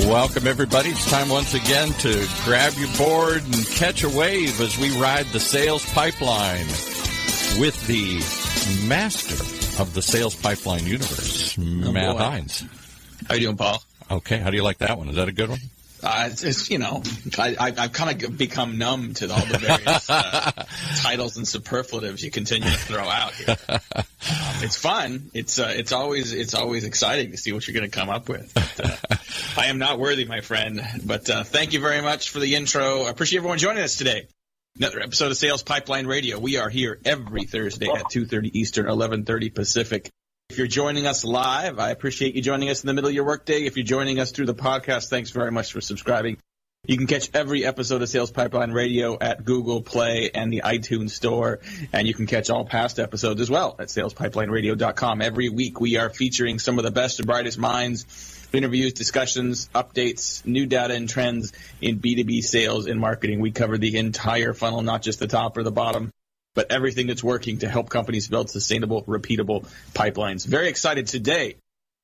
Welcome, everybody. It's time once again to grab your board and catch a wave as we ride the sales pipeline with the master of the sales pipeline universe, Matt Hines. How you doing, Paul? Okay. How do you like that one? Is that a good one? It's I've kind of become numb to all the various titles and superlatives you continue to throw out here. It's fun. It's always exciting to see what you're going to come up with. But, I am not worthy, my friend. But thank you very much for the intro. I appreciate everyone joining us today. Another episode of Sales Pipeline Radio. We are here every Thursday at 2:30 Eastern, 11:30 Pacific. If you're joining us live, I appreciate you joining us in the middle of your workday. If you're joining us through the podcast, thanks very much for subscribing. You can catch every episode of Sales Pipeline Radio at Google Play and the iTunes Store, and you can catch all past episodes as well at salespipelineradio.com. Every week we are featuring some of the best and brightest minds, interviews, discussions, updates, new data and trends in B2B sales and marketing. We cover the entire funnel, not just the top or the bottom, but everything that's working to help companies build sustainable, repeatable pipelines. Very excited today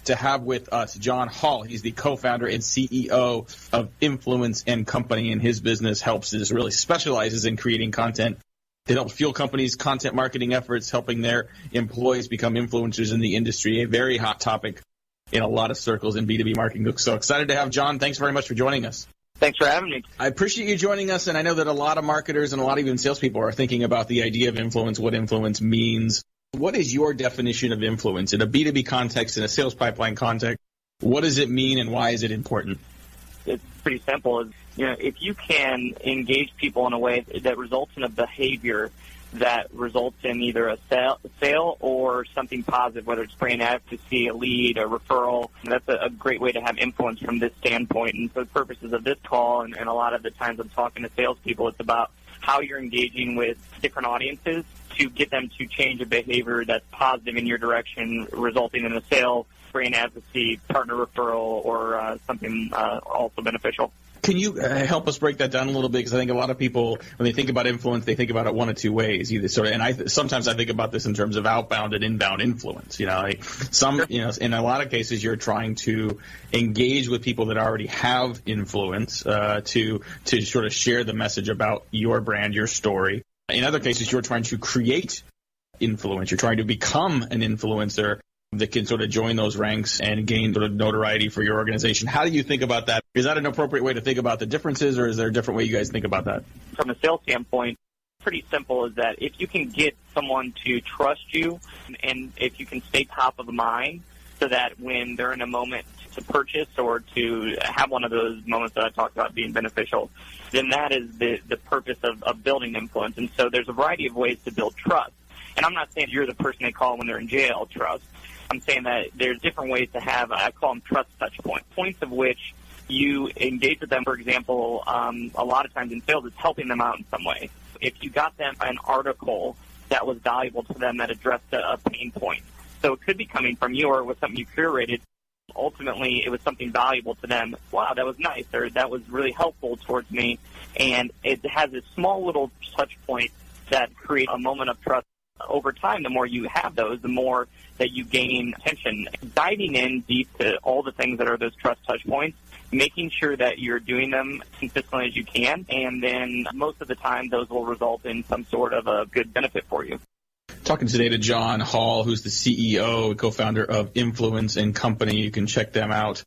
to have with us John Hall. He's the co-founder and CEO of Influence & Company, and his business really specializes in creating content that helps fuel companies' content marketing efforts, helping their employees become influencers in the industry, a very hot topic in a lot of circles in B2B marketing. So excited to have John. Thanks very much for joining us. Thanks for having me. I appreciate you joining us, and I know that a lot of marketers and a lot of even salespeople are thinking about the idea of influence, what influence means. What is your definition of influence in a B2B context, in a sales pipeline context? What does it mean, and why is it important? It's pretty simple. If you can engage people in a way that results in a behavior that results in either a sale or something positive, whether it's brand advocacy, a lead, a referral. That's a great way to have influence from this standpoint. And for the purposes of this call, and a lot of the times I'm talking to salespeople, it's about how you're engaging with different audiences to get them to change a behavior that's positive in your direction, resulting in a sale, brand advocacy, partner referral, or something also beneficial. Can you help us break that down a little bit? Because I think a lot of people, when they think about influence, they think about it one of two ways. Sometimes I think about this in terms of outbound and inbound influence. In a lot of cases, you're trying to engage with people that already have influence to sort of share the message about your brand, your story. In other cases, you're trying to create influence. You're trying to become an influencer that can sort of join those ranks and gain sort of notoriety for your organization. How do you think about that? Is that an appropriate way to think about the differences, or is there a different way you guys think about that? From a sales standpoint, pretty simple is that if you can get someone to trust you, and if you can stay top of mind so that when they're in a moment to purchase or to have one of those moments that I talked about being beneficial, then that is the purpose of building influence. And so there's a variety of ways to build trust. And I'm not saying you're the person they call when they're in jail, trust. I'm saying that there's different ways to have, I call them trust touch points of which you engage with them. For example, a lot of times in sales, it's helping them out in some way. If you got them an article that was valuable to them that addressed a pain point. So it could be coming from you, or it was something you curated. Ultimately, it was something valuable to them. Wow, that was nice, or that was really helpful towards me. And it has a small little touch point that creates a moment of trust. Over time, the more you have those, the more that you gain attention. Diving in deep to all the things that are those trust touch points, making sure that you're doing them consistently as you can, and then most of the time those will result in some sort of a good benefit for you. Talking today to John Hall, who's the CEO and co-founder of Influence & Company. You can check them out,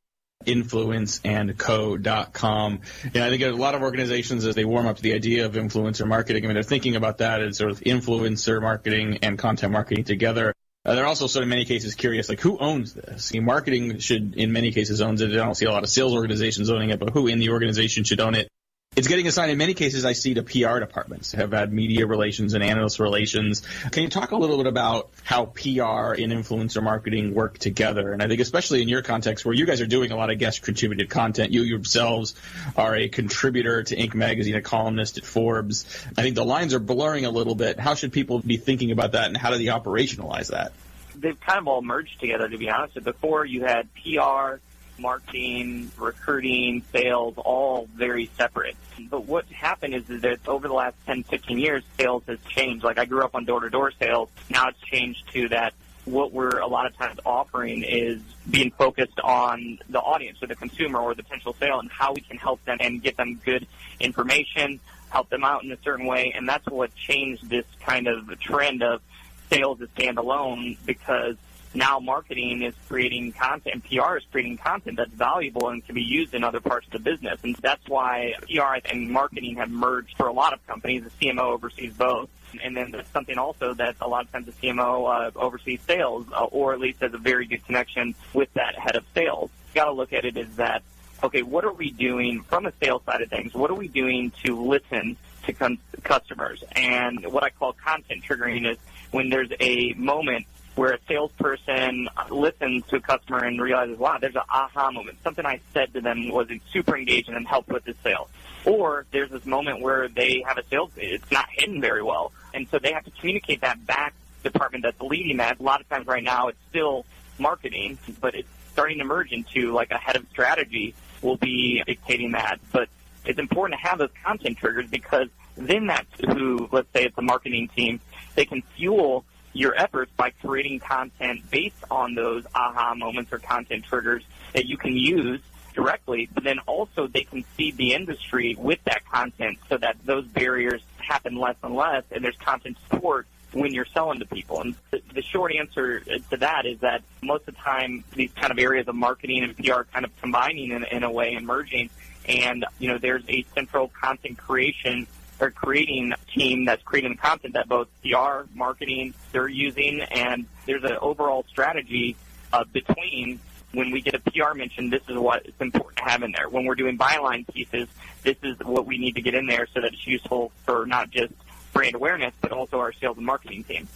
influenceandco.com. And I think a lot of organizations, as they warm up to the idea of influencer marketing, they're thinking about that as sort of influencer marketing and content marketing together. They're also sort of in many cases curious, like, who owns this? Marketing should, in many cases, owns it. I don't see a lot of sales organizations owning it, but who in the organization should own it? It's getting assigned, in many cases, I see, to PR departments, have had media relations and analyst relations. Can you talk a little bit about how PR and influencer marketing work together? And I think especially in your context, where you guys are doing a lot of guest contributed content, you yourselves are a contributor to Inc. magazine, a columnist at Forbes. I think the lines are blurring a little bit. How should people be thinking about that, and how do they operationalize that? They've kind of all merged together, to be honest. Before, you had PR, marketing, recruiting, sales, all very separate. But what happened is that over the last 10, 15 years, sales has changed. Like, I grew up on door-to-door sales. Now it's changed to that what we're a lot of times offering is being focused on the audience or the consumer or the potential sale and how we can help them and get them good information, help them out in a certain way. And that's what changed this kind of trend of sales as standalone, because now marketing is creating content, PR is creating content that's valuable and can be used in other parts of the business. And that's why PR and marketing have merged for a lot of companies. The CMO oversees both. And then there's something also that a lot of times the CMO oversees sales, or at least has a very good connection with that head of sales. You got to look at it as that, okay, what are we doing from a sales side of things? What are we doing to listen to customers? And what I call content triggering is when there's a moment where a salesperson listens to a customer and realizes, wow, there's an aha moment. Something I said to them was super engaging and helped with the sale. Or there's this moment where they have a sales, it's not hidden very well. And so they have to communicate that back to the department that's leading that. A lot of times right now it's still marketing, but it's starting to merge into like a head of strategy will be dictating that. But it's important to have those content triggers, because then that's who, let's say it's a marketing team, they can fuel your efforts by creating content based on those aha moments or content triggers that you can use directly, but then also they can feed the industry with that content so that those barriers happen less and less, and there's content support when you're selling to people. And the short answer to that is that most of the time these kind of areas of marketing and PR kind of combining in a way and merging, and there's a central content creation or creating team that's creating the content that both PR, marketing, they're using, and there's an overall strategy between when we get a PR mention, this is what it's important to have in there. When we're doing byline pieces, this is what we need to get in there so that it's useful for not just brand awareness, but also our sales and marketing team.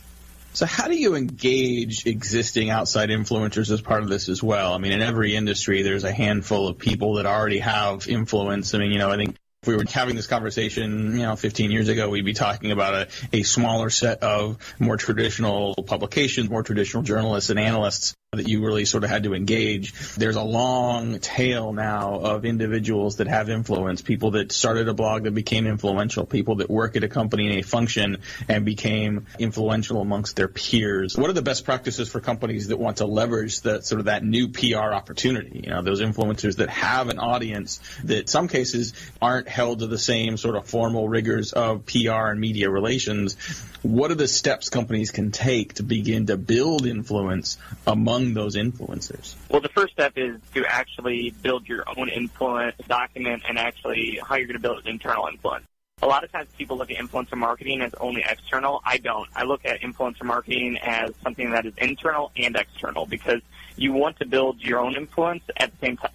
So how do you engage existing outside influencers as part of this as well? I mean, in every industry, there's a handful of people that already have influence. I mean, I think if we were having this conversation, 15 years ago, we'd be talking about a smaller set of more traditional publications, more traditional journalists and analysts that you really sort of had to engage. There's a long tail now of individuals that have influence, people that started a blog that became influential, people that work at a company in a function and became influential amongst their peers. What are the best practices for companies that want to leverage that new PR opportunity? Those influencers that have an audience that in some cases aren't held to the same sort of formal rigors of PR and media relations. What are the steps companies can take to begin to build influence among those influencers? Well, the first step is to actually build your own influence, document, and actually how you're going to build internal influence. A lot of times people look at influencer marketing as only external. I don't. I look at influencer marketing as something that is internal and external, because you want to build your own influence at the same time.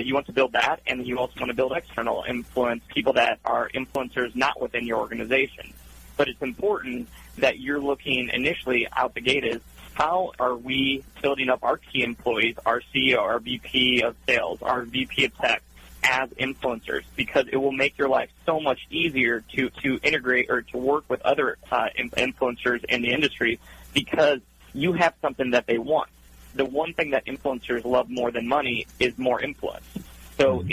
You want to build that, and you also want to build external influence, people that are influencers not within your organization. But it's important that you're looking initially out the gate is, how are we building up our key employees, our CEO, our VP of sales, our VP of tech as influencers? Because it will make your life so much easier to integrate or to work with other influencers in the industry, because you have something that they want. The one thing that influencers love more than money is more influence. So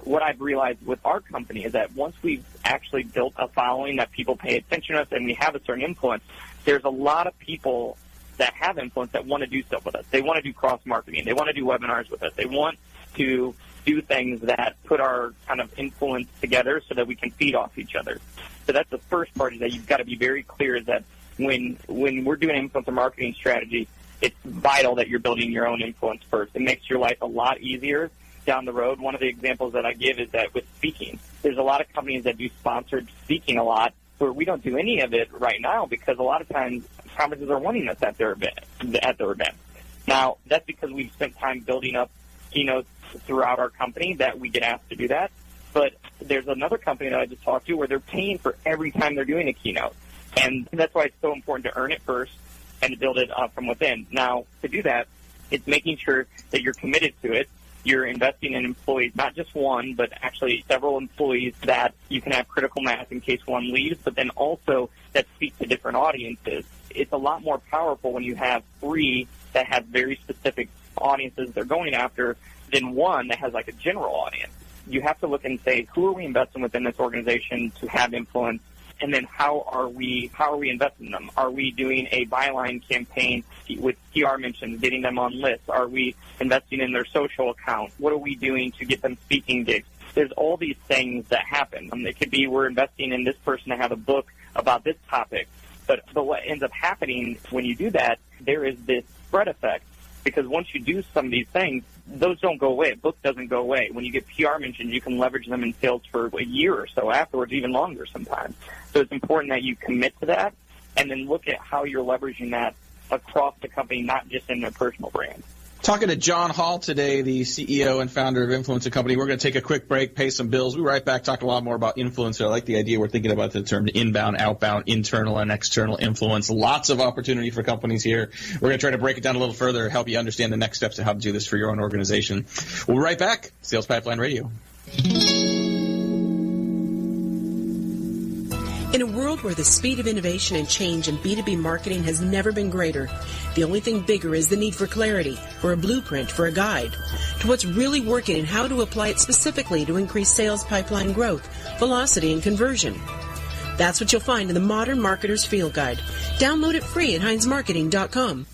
what I've realized with our company is that once we've actually built a following that people pay attention to us and we have a certain influence, there's a lot of people that have influence that want to do stuff with us. They want to do cross-marketing. They want to do webinars with us. They want to do things that put our kind of influence together so that we can feed off each other. So that's the first part, is that you've got to be very clear that when we're doing an influencer marketing strategy, it's vital that you're building your own influence first. It makes your life a lot easier down the road. One of the examples that I give is that with speaking, there's a lot of companies that do sponsored speaking a lot, where we don't do any of it right now because a lot of times conferences are wanting us at their event. Now, that's because we've spent time building up keynotes throughout our company that we get asked to do that. But there's another company that I just talked to where they're paying for every time they're doing a keynote. And that's why it's so important to earn it first and to build it up from within. Now, to do that, it's making sure that you're committed to it. You're investing in employees, not just one, but actually several employees that you can have critical mass in case one leaves, but then also that speak to different audiences. It's a lot more powerful when you have 3 that have very specific audiences they're going after than one that has like a general audience. You have to look and say, who are we investing within this organization to have influence? And then how are we investing in them? Are we doing a byline campaign with PR mentions, getting them on lists? Are we investing in their social account? What are we doing to get them speaking gigs? There's all these things that happen. It could be we're investing in this person to have a book about this topic. But what ends up happening when you do that, there is this spread effect. Because once you do some of these things, those don't go away. A book doesn't go away. When you get PR mentions, you can leverage them in sales for a year or so afterwards, even longer sometimes. So it's important that you commit to that and then look at how you're leveraging that across the company, not just in their personal brand. Talking to John Hall today, the CEO and founder of Influencer Company. We're going to take a quick break, pay some bills. We'll be right back, talk a lot more about influencer. I like the idea we're thinking about the term inbound, outbound, internal, and external influence. Lots of opportunity for companies here. We're going to try to break it down a little further, help you understand the next steps and how to do this for your own organization. We'll be right back. Sales Pipeline Radio. In a world where the speed of innovation and change in B2B marketing has never been greater, the only thing bigger is the need for clarity, for a blueprint, for a guide to what's really working and how to apply it specifically to increase sales pipeline growth, velocity, and conversion. That's what you'll find in the Modern Marketer's Field Guide. Download it free at HeinzMarketing.com.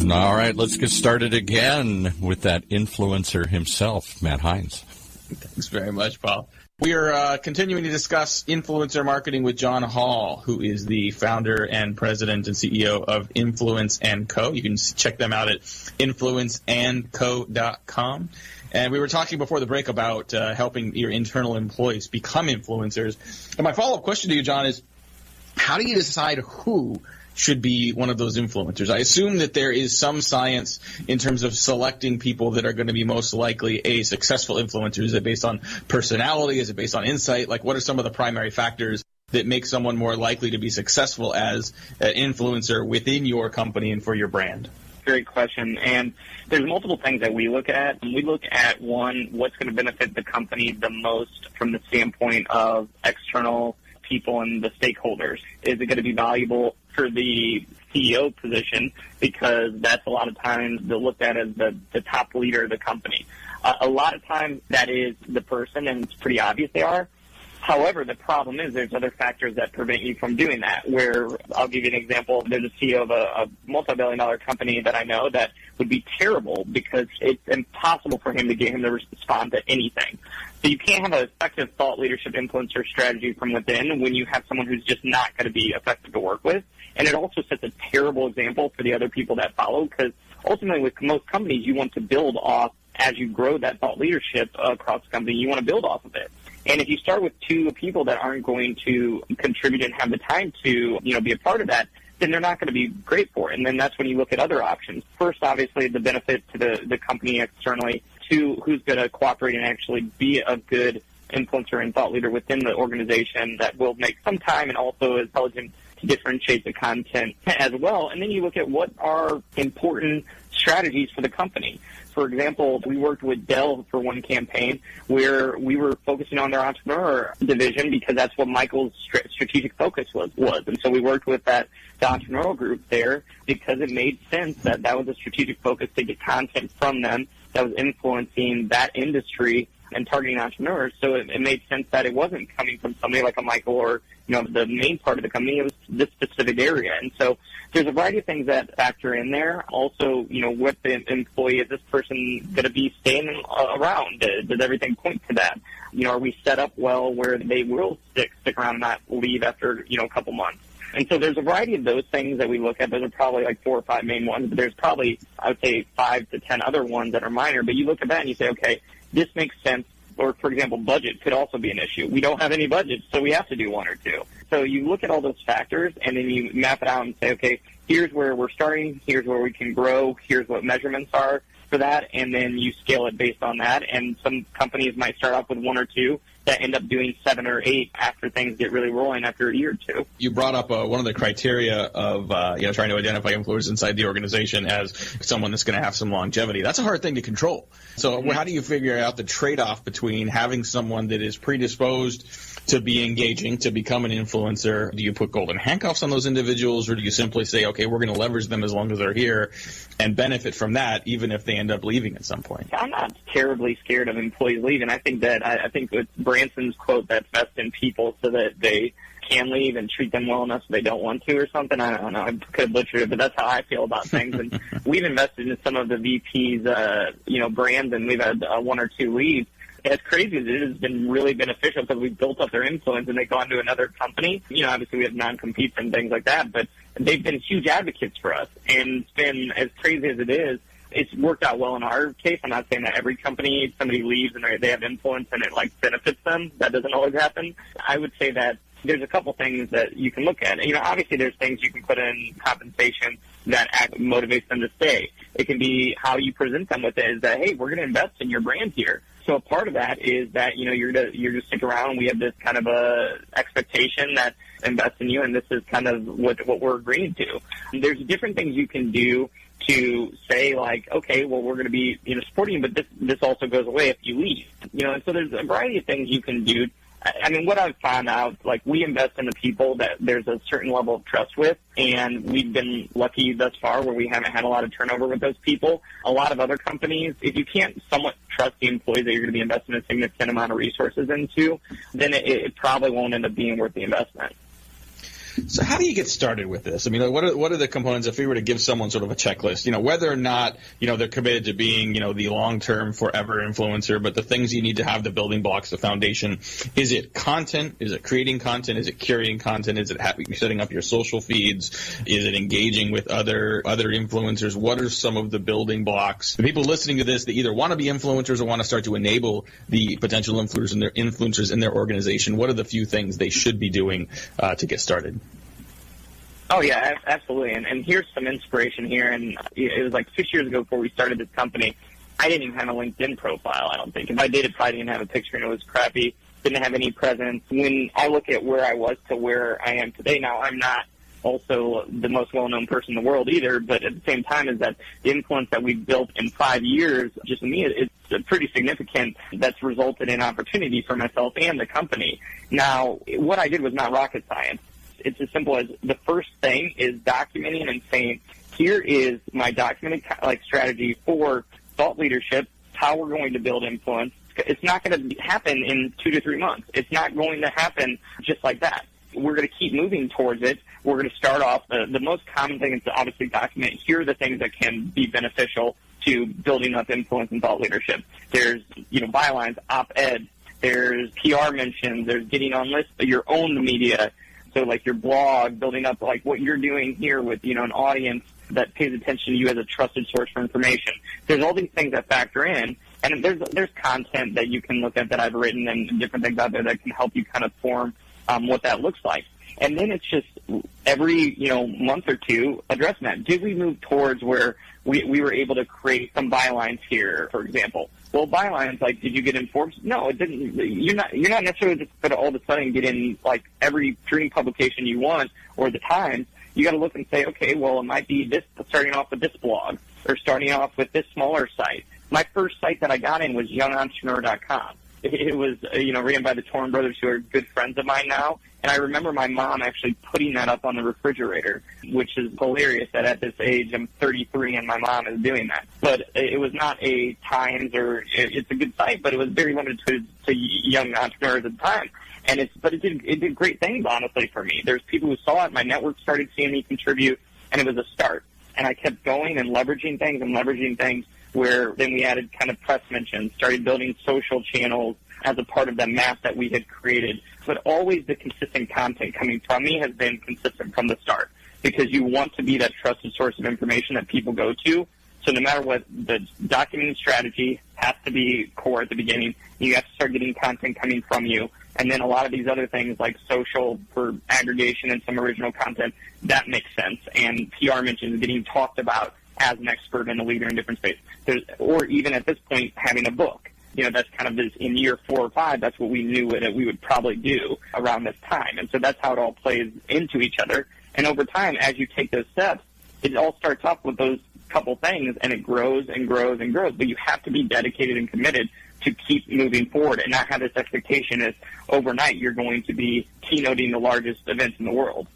All right, let's get started again with that influencer himself, Matt Heinz. Thanks very much, Paul. We are continuing to discuss influencer marketing with John Hall, who is the founder and president and CEO of Influence & Co. You can check them out at influenceandco.com. And we were talking before the break about helping your internal employees become influencers. And my follow-up question to you, John, is how do you decide who should be one of those influencers? I assume that there is some science in terms of selecting people that are going to be most likely a successful influencer. Is it based on personality? Is it based on insight? Like, what are some of the primary factors that make someone more likely to be successful as an influencer within your company and for your brand? Great question. And there's multiple things that we look at. We look at, one, what's going to benefit the company the most from the standpoint of external people and the stakeholders. Is it going to be valuable for the CEO position, because that's a lot of times they're looked at as the top leader of the company. A lot of times that is the person, and it's pretty obvious they are. However, the problem is there's other factors that prevent you from doing that, where I'll give you an example. There's a CEO of a multi-billion-dollar company that I know that would be terrible because it's impossible for him to get him to respond to anything. So you can't have an effective thought leadership influencer strategy from within when you have someone who's just not going to be effective to work with. And it also sets a terrible example for the other people that follow, because ultimately with most companies you want to build off as you grow that thought leadership across the company. You want to build off of it. And if you start with two people that aren't going to contribute and have the time to, be a part of that, then they're not going to be great for it. And then that's when you look at other options. First, obviously, the benefit to the company externally. Two, who's going to cooperate and actually be a good influencer and thought leader within the organization that will make some time and also is intelligent to differentiate the content as well. And then you look at what are important strategies for the company. For example, we worked with Dell for one campaign where we were focusing on their entrepreneur division because that's what Michael's strategic focus was. And so we worked with the entrepreneurial group there because it made sense that was a strategic focus to get content from them that was influencing that industry and targeting entrepreneurs. So it made sense that it wasn't coming from somebody like a Michael or, the main part of the company. It was this specific area. And so there's a variety of things that factor in there. Also, what the employee, is this person going to be staying around? Does everything point to that? Are we set up well where they will stick around and not leave after, a couple months? And so there's a variety of those things that we look at. Those are probably like 4 or 5 main ones, but there's probably, I would say, 5 to 10 other ones that are minor. But you look at that and you say, okay, this makes sense. Or, for example, budget could also be an issue. We don't have any budget, so we have to do 1 or 2. So you look at all those factors, and then you map it out and say, okay, here's where we're starting, here's where we can grow, here's what measurements are for that, and then you scale it based on that. And some companies might start off with 1 or 2 that end up doing 7 or 8 after things get really rolling after a year or 2. You brought up one of the criteria of trying to identify influencers inside the organization as someone that's going to have some longevity. That's a hard thing to control. So how do you figure out the trade-off between having someone that is predisposed to be engaging, to become an influencer? Do you put golden handcuffs on those individuals, or do you simply say, okay, we're going to leverage them as long as they're here and benefit from that, even if they end up leaving at some point? I'm not terribly scared of employees leaving. I think it's Branson's quote, that's best in people so that they can leave and treat them well enough so they don't want to or something. I don't know. I could butcher it, but that's how I feel about things. And we've invested in some of the VPs, brands, and we've had one or two leave. As crazy as it has been really beneficial because we've built up their influence and they've gone to another company. Obviously we have non-competes and things like that, but they've been huge advocates for us. And it's been, as crazy as it is, it's worked out well in our case. I'm not saying that every company, somebody leaves and they have influence and it benefits them. That doesn't always happen. I would say that there's a couple things that you can look at. Obviously there's things you can put in compensation that motivates them to stay. It can be how you present them with it, is that, hey, we're going to invest in your brand here. So a part of that is that, you're to stick around. We have this kind of a expectation that invest in you, and this is kind of what we're agreeing to. And there's different things you can do to say, okay, well, we're going to be, supporting you, but this also goes away if you leave. And so there's a variety of things you can do. What I've found out, we invest in the people that there's a certain level of trust with, and we've been lucky thus far where we haven't had a lot of turnover with those people. A lot of other companies, if you can't somewhat trust the employees that you're going to be investing a significant amount of resources into, then it probably won't end up being worth the investment. So how do you get started with this? What are the components if we were to give someone sort of a checklist, whether or not, they're committed to being, the long-term forever influencer, but the things you need to have, the building blocks, the foundation. Is it content? Is it creating content? Is it curating content? Is it setting up your social feeds? Is it engaging with other influencers? What are some of the building blocks? The people listening to this that either want to be influencers or want to start to enable the potential influencers in their organization, what are the few things they should be doing to get started? Oh, yeah, absolutely. And here's some inspiration here. And it was 6 years ago before we started this company. I didn't even have a LinkedIn profile, I don't think. If I did, it probably didn't have a picture, and it was crappy. Didn't have any presence. When I look at where I was to where I am today now, I'm not also the most well-known person in the world either, but at the same time is that the influence that we've built in 5 years, just me, it's pretty significant. That's resulted in opportunity for myself and the company. Now, what I did was not rocket science. It's as simple as the first thing is documenting and saying, here is my documented strategy for thought leadership, how we're going to build influence. It's not going to happen in 2 to 3 months. It's not going to happen just like that. We're going to keep moving towards it. We're going to start off. The most common thing is to obviously document, here are the things that can be beneficial to building up influence and thought leadership. There's, bylines, op-ed. There's PR mentions. There's getting on lists, your own media. So your blog, building up what you're doing here with, an audience that pays attention to you as a trusted source for information. There's all these things that factor in, and there's content that you can look at that I've written and different things out there that can help you kind of form what that looks like. And then it's just every, month or two addressing that. Did we move towards where we were able to create some bylines here, for example? Well, bylines, did you get in Forbes? No, it didn't. You're not necessarily just going to all of a sudden get in, every dream publication you want or the Times. You got to look and say, okay, well, it might be this, starting off with this blog or starting off with this smaller site. My first site that I got in was youngentrepreneur.com. It was, ran by the Torn brothers, who are good friends of mine now. And I remember my mom actually putting that up on the refrigerator, which is hilarious that at this age, I'm 33 and my mom is doing that. But it was not a Times it's a good site, but it was very limited to young entrepreneurs at the time. And it did great things, honestly, for me. There's people who saw it. My network started seeing me contribute, and it was a start. And I kept going and leveraging things where then we added kind of press mentions, started building social channels as a part of the map that we had created. But always the consistent content coming from me has been consistent from the start, because you want to be that trusted source of information that people go to. So no matter what, the documenting strategy has to be core at the beginning. You have to start getting content coming from you. And then a lot of these other things like social for aggregation and some original content, that makes sense. And PR mentions getting talked about as an expert and a leader in different spaces. Or even at this point, having a book. That's kind of this, in year 4 or 5, that's what we knew that we would probably do around this time. And so that's how it all plays into each other. And over time, as you take those steps, it all starts off with those couple things, and it grows and grows and grows. But you have to be dedicated and committed to keep moving forward and not have this expectation that overnight you're going to be keynoting the largest events in the world.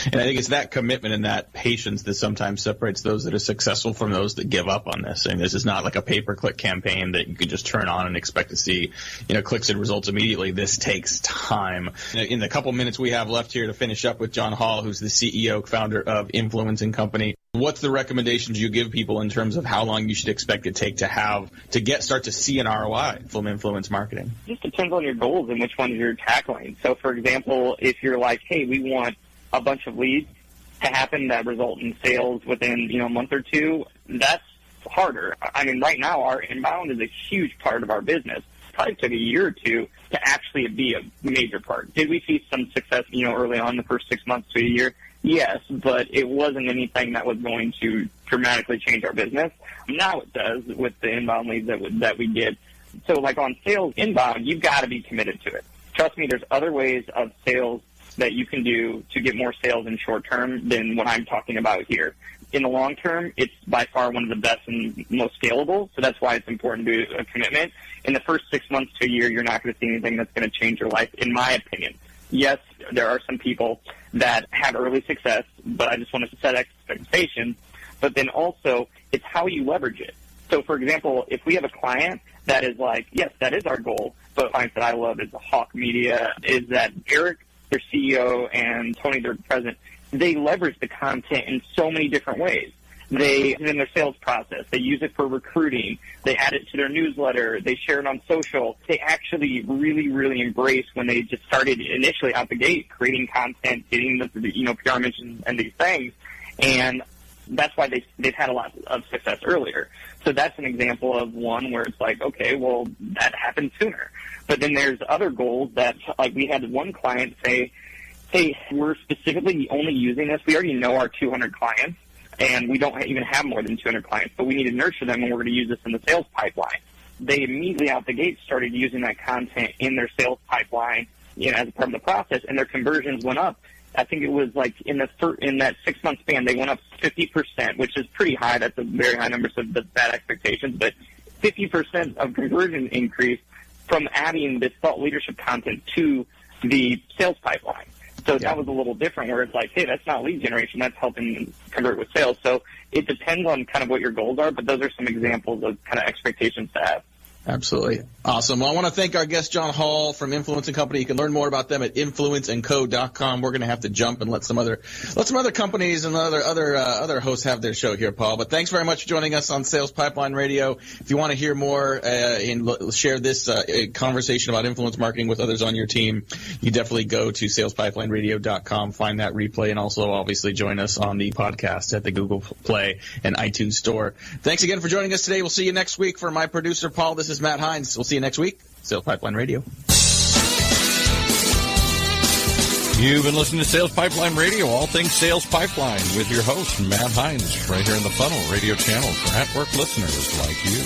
And I think it's that commitment and that patience that sometimes separates those that are successful from those that give up on this. And this is not like a pay-per-click campaign that you could just turn on and expect to see, clicks and results immediately. This takes time. In the couple minutes we have left here to finish up with John Hall, who's the CEO, founder of Influence & Company, what's the recommendations you give people in terms of how long you should expect it to start to see an ROI from influence marketing? It just depends on your goals and which ones you're tackling. So, for example, if you're like, hey, we want a bunch of leads to happen that result in sales within, a month or two, that's harder. I mean, right now, our inbound is a huge part of our business. It probably took a year or two to actually be a major part. Did we see some success, early on, the first 6 months to a year? Yes, but it wasn't anything that was going to dramatically change our business. Now it does with the inbound leads that we get. So, like on sales inbound, you've got to be committed to it. Trust me, there's other ways of sales that you can do to get more sales in short term than what I'm talking about here. In the long term, it's by far one of the best and most scalable, so that's why it's important to do a commitment. In the first 6 months to a year, you're not going to see anything that's going to change your life, in my opinion. Yes, there are some people that have early success, but I just want to set expectations. But then also, it's how you leverage it. So, for example, if we have a client that is like, yes, that is our goal, but clients that I love is Hawk Media, is that Eric, their CEO, and Tony, their president, they leverage the content in so many different ways. They use it in their sales process. They use it for recruiting. They add it to their newsletter. They share it on social. They actually really, really embrace when they just started initially out the gate creating content, getting the PR mentions and these things. And that's why they've had a lot of success earlier. So that's an example of one where it's like, okay, well, that happened sooner. But then there's other goals that, like we had one client say, hey, we're specifically only using this. We already know our 200 clients, and we don't even have more than 200 clients, but we need to nurture them, and we're going to use this in the sales pipeline. They immediately out the gate started using that content in their sales pipeline, as a part of the process, and their conversions went up. I think it was like in that 6 month span, they went up 50%, which is pretty high. That's a very high number, so that's bad expectations. But 50% of conversion increase from adding this thought leadership content to the sales pipeline. So that was a little different, where it's like, hey, that's not lead generation, that's helping convert with sales. So it depends on kind of what your goals are, but those are some examples of kind of expectations to have. Absolutely. Awesome. Well, I want to thank our guest, John Hall from Influence & Company. You can learn more about them at influenceandco.com. We're going to have to jump and let some other companies and other hosts have their show here, Paul. But thanks very much for joining us on Sales Pipeline Radio. If you want to hear more and share this conversation about influence marketing with others on your team, you definitely go to salespipelineradiо.com, find that replay, and also obviously join us on the podcast at the Google Play and iTunes Store. Thanks again for joining us today. We'll see you next week. For my producer, Paul, this is Matt Hines. We'll see you next week. Sales Pipeline Radio. You've been listening to Sales Pipeline Radio, all things Sales Pipeline, with your host, Matt Hines, right here in the Funnel Radio channel for at-work listeners like you.